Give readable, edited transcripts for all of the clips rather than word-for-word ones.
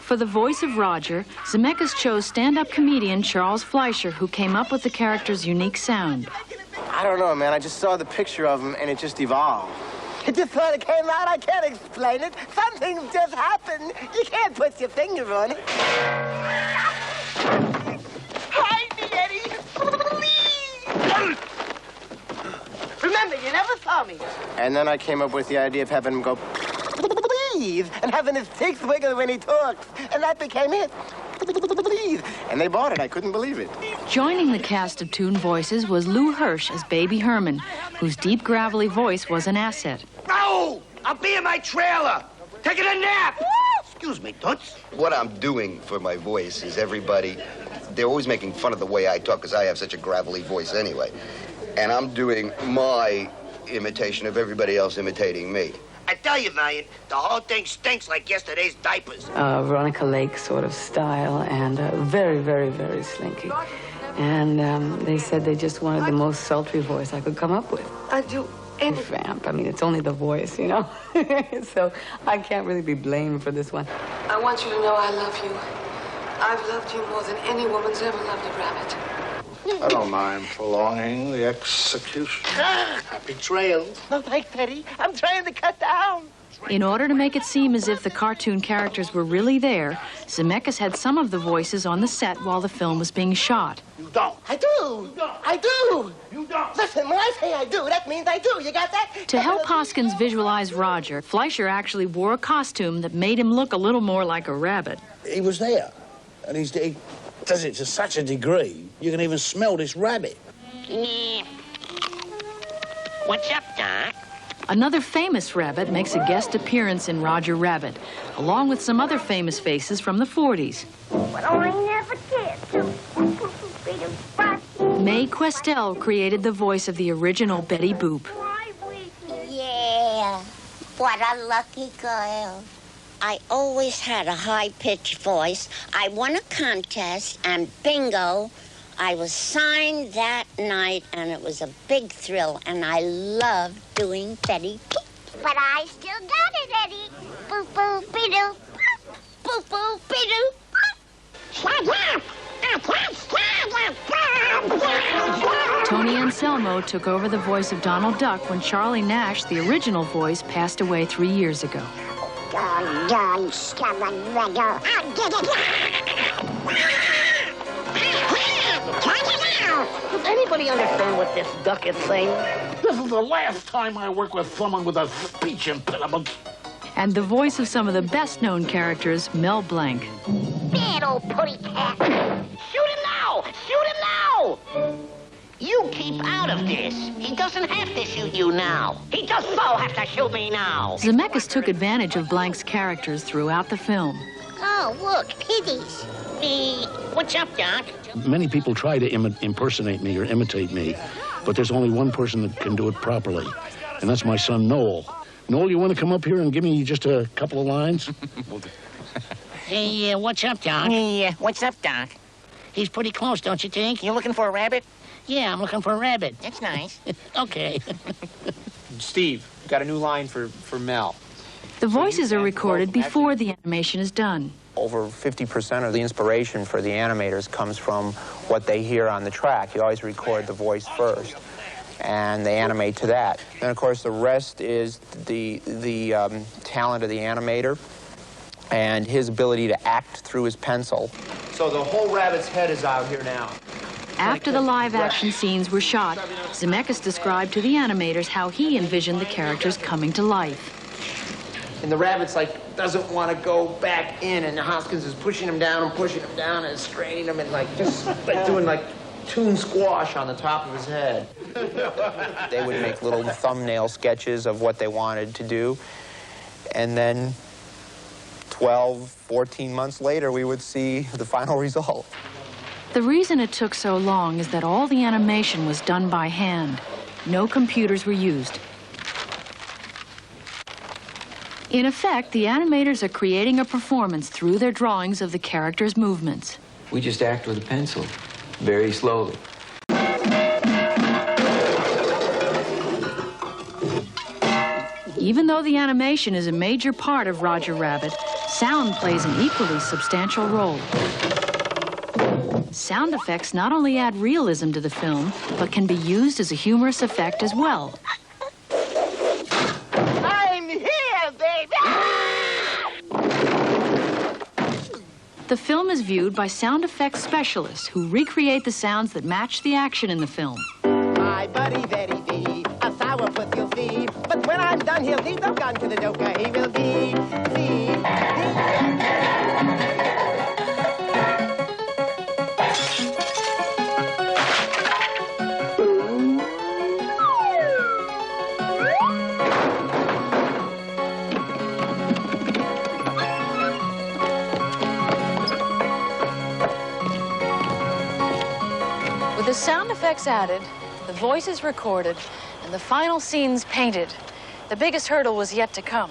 For the voice of Roger, Zemeckis chose stand-up comedian Charles Fleischer, who came up with the character's unique sound. I don't know, man. I just saw the picture of him, and it just evolved. It just sort of came out. I can't explain it. Some things just happen. You can't put your finger on it. Hide me, Eddie. Please. Remember, you never saw me. And then I came up with the idea of having him go, please, and having his teeth wiggle when he talks. And that became it. Please. And they bought it. I couldn't believe it. Joining the cast of Toon Voices was Lou Hirsch as Baby Herman, whose deep, gravelly voice was an asset. No! I'll be in my trailer, taking a nap. Excuse me, Toots. What I'm doing for my voice is they're always making fun of the way I talk because I have such a gravelly voice anyway. And I'm doing my imitation of everybody else imitating me. I tell you, Marion, the whole thing stinks like yesterday's diapers. Veronica Lake sort of style, and very, very, very slinky. And they said they just wanted the most sultry voice I could come up with. I do anything. Vamp. I mean, it's only the voice, you know? So I can't really be blamed for this one. I want you to know I love you. I've loved you more than any woman's ever loved a rabbit. I don't mind prolonging the execution. Happy trails. No, thanks, Eddie. I'm trying to cut down. In order to make it seem as if the cartoon characters were really there, Zemeckis had some of the voices on the set while the film was being shot. You don't. I do. You don't. I do. You don't. Listen, when I say I do, that means I do. You got that? To help Hoskins visualize Roger, Fleischer actually wore a costume that made him look a little more like a rabbit. He was there, and he does it to such a degree, you can even smell this rabbit. Yeah. What's up, Doc? Another famous rabbit makes a guest appearance in Roger Rabbit, along with some other famous faces from the 40s. But I never did. Mae Questel created the voice of the original Betty Boop. Yeah, what a lucky girl. I always had a high-pitched voice. I won a contest, and bingo, I was signed that night, and it was a big thrill, and I loved doing Betty Boop. But I still got it, Eddie. Boop, boop, be-doo. Boop, boop, be-doo. Tony Anselmo took over the voice of Donald Duck when Charlie Nash, the original voice, passed away 3 years ago. Does anybody understand what this duck is saying? This is the last time I work with someone with a speech impediment. And the voice of some of the best-known characters, Mel Blanc. bad old putty cat. Shoot him now! Shoot him now! You keep out of this. He doesn't have to shoot you now. He does so have to shoot me now. Zemeckis took advantage of Blanc's characters throughout the film. Oh, look, piggies. What's up, Doc? Many people try to impersonate me or imitate me, but there's only one person that can do it properly, and that's my son, Noel. Noel, you want to come up here and give me just a couple of lines? Hey, what's up, Doc? Hey, what's up, Doc? He's pretty close, don't you think? You looking for a rabbit? Yeah, I'm looking for a rabbit. That's nice. Okay. Steve, got a new line for Mel. The voices are recorded before the animation is done. Over 50% of the inspiration for the animators comes from what they hear on the track. You always record the voice first, and they animate to that. And of course, the rest is the talent of the animator and his ability to act through his pencil. So the whole rabbit's head is out here now. After the live-action scenes were shot, Zemeckis described to the animators how he envisioned the characters coming to life. And the rabbit's like, doesn't want to go back in, and Hoskins is pushing him down and straining him and like just like doing like toon squash on the top of his head. They would make little thumbnail sketches of what they wanted to do, and then 12, 14 months later, we would see the final result. The reason it took so long is that all the animation was done by hand. No computers were used. In effect, the animators are creating a performance through their drawings of the characters' movements. We just act with a pencil, very slowly. Even though the animation is a major part of Roger Rabbit, sound plays an equally substantial role. Sound effects not only add realism to the film, but can be used as a humorous effect as well. I'm here, baby! The film is viewed by sound effects specialists who recreate the sounds that match the action in the film. My buddy, very thee, a sourpuss you'll see. But when I'm done, he'll lead the gun to the joker. He will be. With the sound effects added, the voices recorded, and the final scenes painted, the biggest hurdle was yet to come.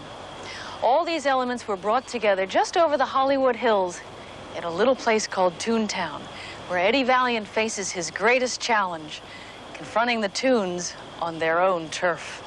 All these elements were brought together just over the Hollywood Hills in a little place called Toontown, where Eddie Valiant faces his greatest challenge, confronting the Toons on their own turf.